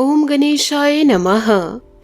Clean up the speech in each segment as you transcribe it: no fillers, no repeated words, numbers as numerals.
ओम गणेशाय नमः।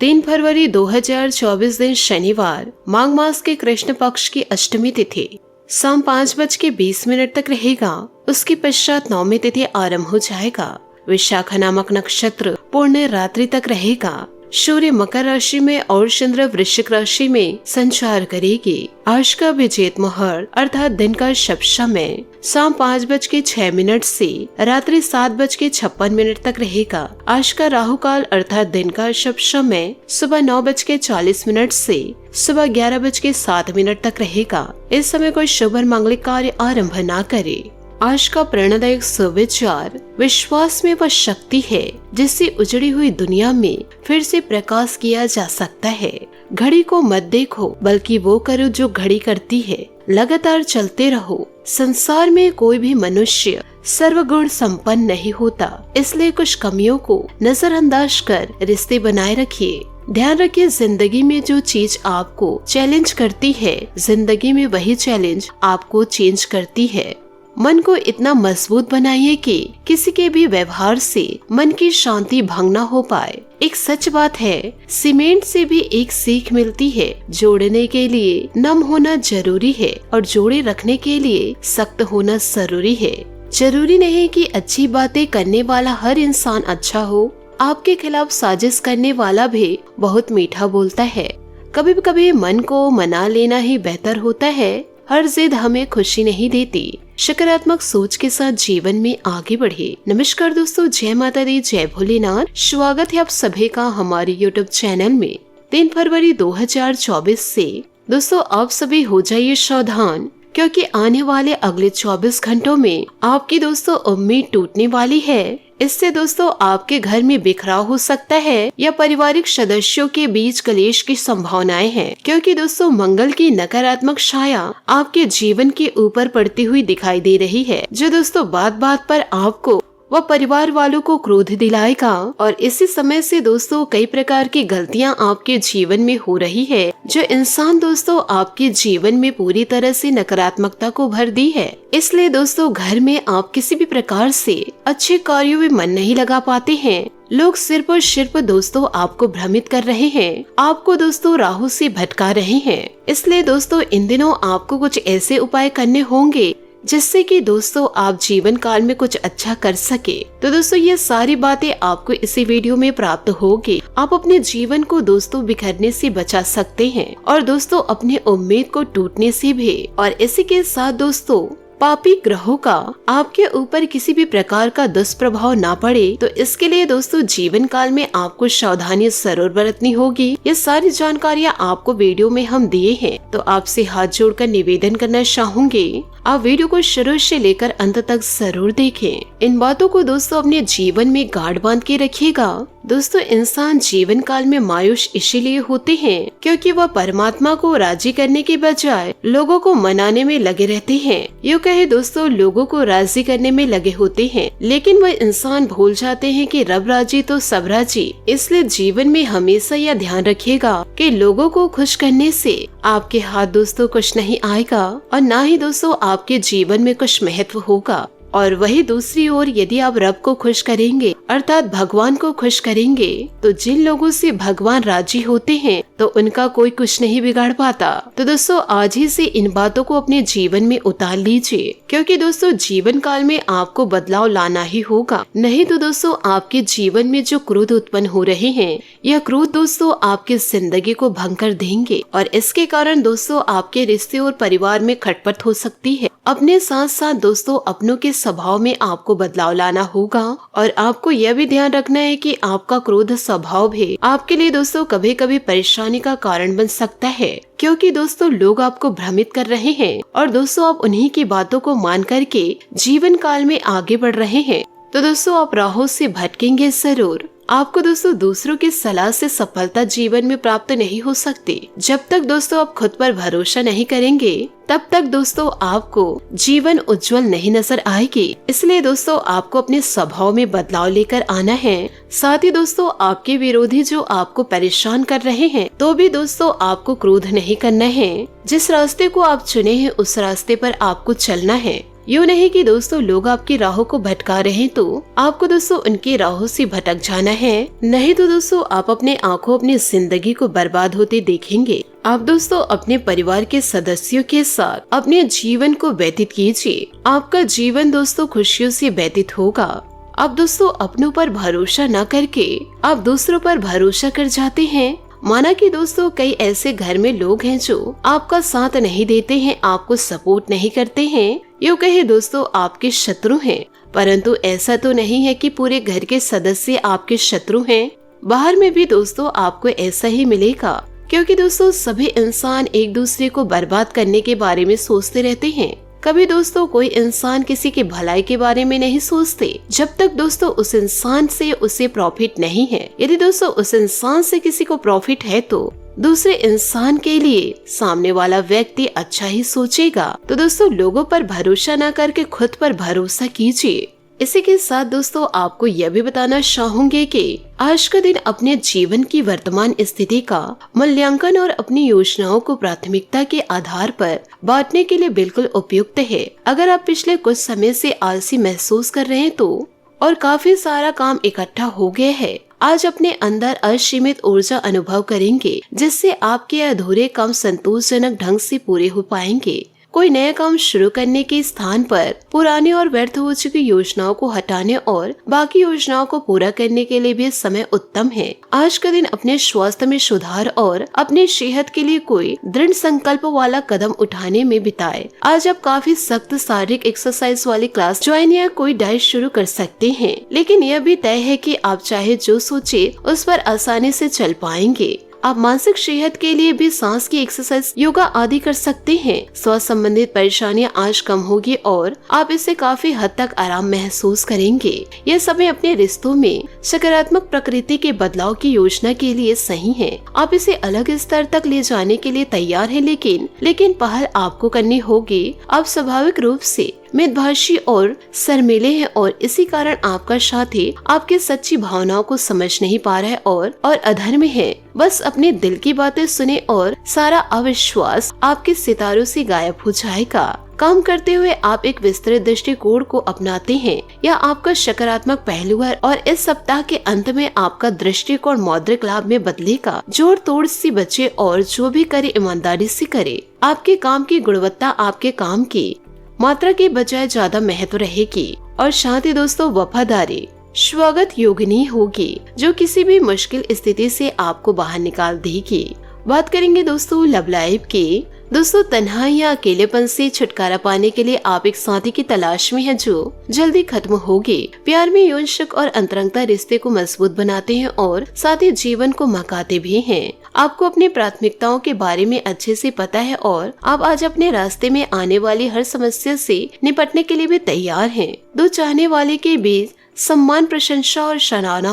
3 फरवरी 2024 दिन शनिवार, माघ मास के कृष्ण पक्ष की अष्टमी तिथि शाम 5:20 तक रहेगा। उसके पश्चात नवमी तिथि आरंभ हो जाएगा। विशाखा नामक नक्षत्र पूर्ण रात्रि तक रहेगा। सूर्य मकर राशि में और चंद्र वृश्चिक राशि में संचार करेगी। आज का विजेत मुहूर्त अर्थात दिन का शुभ समय शाम 5:06 से रात्रि 7:56 तक रहेगा। आज का राहु काल अर्थात दिन का शुभ समय सुबह 9:40 से सुबह 11:07 तक रहेगा। इस समय कोई शुभ और मांगलिक कार्य आरंभ न करे। आज का प्रेरणादायक सुविचार, विश्वास में वह शक्ति है जिससे उजड़ी हुई दुनिया में फिर से प्रकाश किया जा सकता है। घड़ी को मत देखो बल्कि वो करो जो घड़ी करती है। लगातार चलते रहो। संसार में कोई भी मनुष्य सर्वगुण संपन्न नहीं होता, इसलिए कुछ कमियों को नजरअंदाज कर रिश्ते बनाए रखिए। ध्यान रखिए, जिंदगी में जो चीज आपको चैलेंज करती है, जिंदगी में वही चैलेंज आपको चेंज करती है। मन को इतना मजबूत बनाइए कि किसी के भी व्यवहार से मन की शांति भंग न हो पाए। एक सच बात है, सीमेंट से भी एक सीख मिलती है। जोड़ने के लिए नम होना जरूरी है और जोड़े रखने के लिए सख्त होना जरूरी है। जरूरी नहीं कि अच्छी बातें करने वाला हर इंसान अच्छा हो। आपके खिलाफ साजिश करने वाला भी बहुत मीठा बोलता है। कभी कभी मन को मना लेना ही बेहतर होता है। हर जिद हमें खुशी नहीं देती। सकारात्मक सोच के साथ जीवन में आगे बढ़े। नमस्कार दोस्तों, जय माता दी, जय भोलेनाथ। स्वागत है आप सभी का हमारे YouTube चैनल में। 3 फरवरी 2024 से दोस्तों आप सभी हो जाइए सावधान, क्योंकि आने वाले अगले 24 घंटों में आपकी दोस्तों उम्मीद टूटने वाली है। इससे दोस्तों आपके घर में बिखराव हो सकता है या पारिवारिक सदस्यों के बीच कलेश की संभावनाएं हैं, क्योंकि दोस्तों मंगल की नकारात्मक छाया आपके जीवन के ऊपर पड़ती हुई दिखाई दे रही है, जो दोस्तों बात बात पर आपको वह परिवार वालों को क्रोध दिलाएगा। और इसी समय से दोस्तों कई प्रकार की गलतियां आपके जीवन में हो रही है, जो इंसान दोस्तों आपके जीवन में पूरी तरह से नकारात्मकता को भर दी है। इसलिए दोस्तों घर में आप किसी भी प्रकार से अच्छे कार्यों में मन नहीं लगा पाते हैं। लोग सिर्फ और सिर्फ दोस्तों आपको भ्रमित कर रहे हैं, आपको दोस्तों राहु से भटका रहे हैं। इसलिए दोस्तों इन दिनों आपको कुछ ऐसे उपाय करने होंगे जिससे कि दोस्तों आप जीवन काल में कुछ अच्छा कर सके। तो दोस्तों ये सारी बातें आपको इसी वीडियो में प्राप्त होगी। आप अपने जीवन को दोस्तों बिखरने से बचा सकते हैं और दोस्तों अपनी उम्मीद को टूटने से भी। और इसी के साथ दोस्तों पापी ग्रहों का आपके ऊपर किसी भी प्रकार का दुष्प्रभाव ना पड़े, तो इसके लिए दोस्तों जीवन काल में आपको सावधानी जरूर बरतनी होगी। ये सारी जानकारियाँ आपको वीडियो में हम दिए हैं, तो आपसे हाथ जोड़कर निवेदन करना चाहूंगी, आप वीडियो को शुरू से लेकर अंत तक जरूर देखें। इन बातों को दोस्तों अपने जीवन में गांठ बांध के रखिएगा। दोस्तों इंसान जीवन काल में मायूस इसीलिए होते हैं क्योंकि वह परमात्मा को राजी करने के बजाय लोगों को मनाने में लगे रहते हैं। यूँ कहे दोस्तों लोगों को राजी करने में लगे होते हैं, लेकिन वह इंसान भूल जाते हैं कि रब राजी तो सब राजी। इसलिए जीवन में हमेशा यह ध्यान रखिएगा कि लोगों को खुश करने से आपके हाथ दोस्तों कुछ नहीं आएगा और न ही दोस्तों आपके जीवन में कुछ महत्व होगा। और वही दूसरी ओर यदि आप रब को खुश करेंगे अर्थात भगवान को खुश करेंगे, तो जिन लोगों से भगवान राजी होते हैं तो उनका कोई कुछ नहीं बिगाड़ पाता। तो दोस्तों आज ही से इन बातों को अपने जीवन में उतार लीजिए, क्योंकि दोस्तों जीवन काल में आपको बदलाव लाना ही होगा। नहीं तो दोस्तों आपके जीवन में जो क्रोध उत्पन्न हो रहे हैं, यह क्रोध दोस्तों आपकी जिंदगी को भंग कर देंगे और इसके कारण दोस्तों आपके रिश्ते और परिवार में खटपट हो सकती है। अपने साथ साथ दोस्तों अपनों के स्वभाव में आपको बदलाव लाना होगा और आपको यह भी ध्यान रखना है कि आपका क्रोध स्वभाव भी आपके लिए दोस्तों कभी कभी परेशानी का कारण बन सकता है, क्योंकि दोस्तों लोग आपको भ्रमित कर रहे हैं और दोस्तों आप उन्हीं की बातों को मान करके जीवन काल में आगे बढ़ रहे हैं। तो दोस्तों आप राहों से भटकेंगे जरूर। आपको दोस्तों दूसरों की सलाह से सफलता जीवन में प्राप्त नहीं हो सकती। जब तक दोस्तों आप खुद पर भरोसा नहीं करेंगे तब तक दोस्तों आपको जीवन उज्जवल नहीं नजर आएगी। इसलिए दोस्तों आपको अपने स्वभाव में बदलाव लेकर आना है। साथ ही दोस्तों आपके विरोधी जो आपको परेशान कर रहे हैं, तो भी दोस्तों आपको क्रोध नहीं करना है। जिस रास्ते को आप चुने हैं उस रास्ते पर आपको चलना है। यूँ नहीं कि दोस्तों लोग आपकी राहों को भटका रहे हैं तो आपको दोस्तों उनकी राहों से भटक जाना है, नहीं तो दोस्तों आप अपने आंखों अपनी जिंदगी को बर्बाद होते देखेंगे। आप दोस्तों अपने परिवार के सदस्यों के साथ अपने जीवन को व्यतीत कीजिए। आपका जीवन दोस्तों खुशियों से व्यतीत होगा। आप दोस्तों अपनों पर भरोसा न करके आप दूसरों पर भरोसा कर जाते हैं। माना कि दोस्तों कई ऐसे घर में लोग हैं जो आपका साथ नहीं देते हैं, आपको सपोर्ट नहीं करते हैं, यूँ कहे दोस्तों आपके शत्रु हैं। परंतु ऐसा तो नहीं है कि पूरे घर के सदस्य आपके शत्रु हैं। बाहर में भी दोस्तों आपको ऐसा ही मिलेगा, क्योंकि दोस्तों सभी इंसान एक दूसरे को बर्बाद करने के बारे में सोचते रहते हैं। कभी दोस्तों कोई इंसान किसी की भलाई के बारे में नहीं सोचते जब तक दोस्तों उस इंसान से उसे प्रॉफिट नहीं है। यदि दोस्तों उस इंसान से किसी को प्रॉफिट है तो दूसरे इंसान के लिए सामने वाला व्यक्ति अच्छा ही सोचेगा। तो दोस्तों लोगों पर भरोसा न करके खुद पर भरोसा कीजिए। इसी के साथ दोस्तों आपको यह भी बताना चाहूंगे कि आज का दिन अपने जीवन की वर्तमान स्थिति का मूल्यांकन और अपनी योजनाओं को प्राथमिकता के आधार पर बांटने के लिए बिल्कुल उपयुक्त है। अगर आप पिछले कुछ समय से आलसी महसूस कर रहे हैं तो और काफी सारा काम इकट्ठा हो गया है, आज अपने अंदर असीमित ऊर्जा अनुभव करेंगे, जिससे आपके अधूरे काम संतोषजनक ढंग से पूरे हो पाएंगे। कोई नया काम शुरू करने के स्थान पर पुरानी और व्यर्थ हो चुकी योजनाओं को हटाने और बाकी योजनाओं को पूरा करने के लिए भी समय उत्तम है। आज का दिन अपने स्वास्थ्य में सुधार और अपनी सेहत के लिए कोई दृढ़ संकल्प वाला कदम उठाने में बिताए। आज आप काफी सख्त शारीरिक एक्सरसाइज वाली क्लास ज्वाइन या कोई डाइट शुरू कर सकते हैं, लेकिन यह भी तय है कि आप चाहे जो सोचे उस पर आसानी से चल पाएंगे। आप मानसिक सेहत के लिए भी सांस की एक्सरसाइज, योगा आदि कर सकते हैं। स्वास्थ्य संबंधित परेशानियां आज कम होगी और आप इससे काफी हद तक आराम महसूस करेंगे। यह समय अपने रिश्तों में सकारात्मक प्रकृति के बदलाव की योजना के लिए सही है। आप इसे अलग स्तर तक ले जाने के लिए तैयार हैं, लेकिन पहल आपको करनी होगी। आप स्वाभाविक रूप से मितभाषी और शर्मीले हैं और इसी कारण आपका साथी आपकी सच्ची भावनाओं को समझ नहीं पा रहा है और अधर्मी है। बस अपने दिल की बातें सुने और सारा अविश्वास आपके सितारों से गायब हो जाएगा। काम करते हुए आप एक विस्तृत दृष्टिकोण को अपनाते हैं या आपका सकारात्मक पहलू है और इस सप्ताह के अंत में आपका दृष्टिकोण मौद्रिक लाभ में बदलेगा। जोड़ तोड़ से बचे और जो भी करे ईमानदारी से करे। आपके काम की गुणवत्ता आपके काम की मात्रा के बजाय ज्यादा महत्व रहेगी और साथ ही दोस्तों वफादारी स्वागत योगिनी होगी, जो किसी भी मुश्किल स्थिति से आपको बाहर निकाल देगी। बात करेंगे दोस्तों लव लाइफ की। दोस्तों तन्हाई या अकेलेपन से छुटकारा पाने के लिए आप एक साथी की तलाश में हैं जो जल्दी खत्म होगी। प्यार में यौन शक और अंतरंगता रिश्ते को मजबूत बनाते हैं और साथ ही जीवन को महकाते भी हैं। आपको अपनी प्राथमिकताओं के बारे में अच्छे से पता है और आप आज अपने रास्ते में आने वाली हर समस्या से निपटने के लिए भी तैयार हैं। दो चाहने वाले के बीच सम्मान, प्रशंसा और सराहना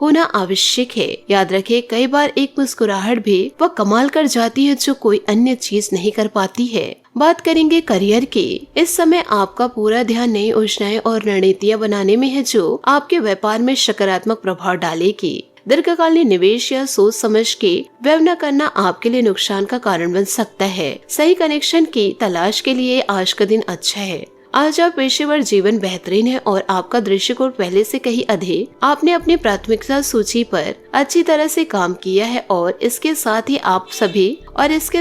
होना आवश्यक है। याद रखें, कई बार एक मुस्कुराहट भी वह कमाल कर जाती है जो कोई अन्य चीज नहीं कर पाती है। बात करेंगे करियर की। इस समय आपका पूरा ध्यान नई योजनाएं और रणनीतियां बनाने में है जो आपके व्यापार में सकारात्मक प्रभाव डालेगी। दीर्घकालीन निवेश या सोच समझ के व्यय न करना आपके लिए नुकसान का कारण बन सकता है। सही कनेक्शन की तलाश के लिए आज का दिन अच्छा है। आज आप पेशेवर जीवन बेहतरीन है और आपका दृष्टिकोण पहले से कहीं अधिक। आपने अपनी प्राथमिकता सूची पर अच्छी तरह से काम किया है और इसके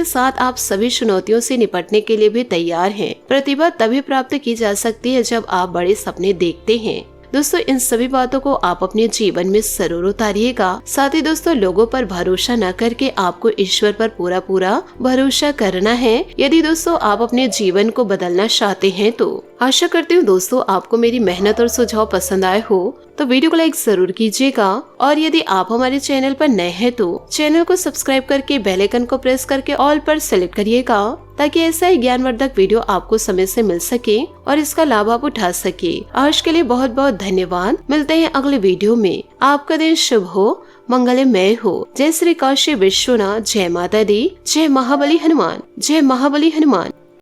साथ आप सभी चुनौतियों से निपटने के लिए भी तैयार हैं। प्रतिभा तभी प्राप्त की जा सकती है जब आप बड़े सपने देखते हैं। दोस्तों इन सभी बातों को आप अपने जीवन में जरूर उतारिएगा। साथ ही दोस्तों लोगों पर भरोसा न करके आपको ईश्वर पर पूरा भरोसा करना है। यदि दोस्तों आप अपने जीवन को बदलना चाहते हैं तो आशा करती हूँ दोस्तों आपको मेरी मेहनत और सुझाव पसंद आए हो तो वीडियो को लाइक जरूर कीजिएगा और यदि आप हमारे चैनल पर नए हैं तो चैनल को सब्सक्राइब करके बेल आइकन को प्रेस करके ऑल पर सेलेक्ट करिएगा ताकि ऐसा ही ज्ञानवर्धक वीडियो आपको समय से मिल सके और इसका लाभ आप उठा सके। आज के लिए बहुत बहुत धन्यवाद। मिलते हैं अगले वीडियो में। आपका दिन शुभ हो, मंगलमय हो। जय श्री काशी विश्वनाथ। जय माता दी। जय महाबली हनुमान। जय महाबली हनुमान।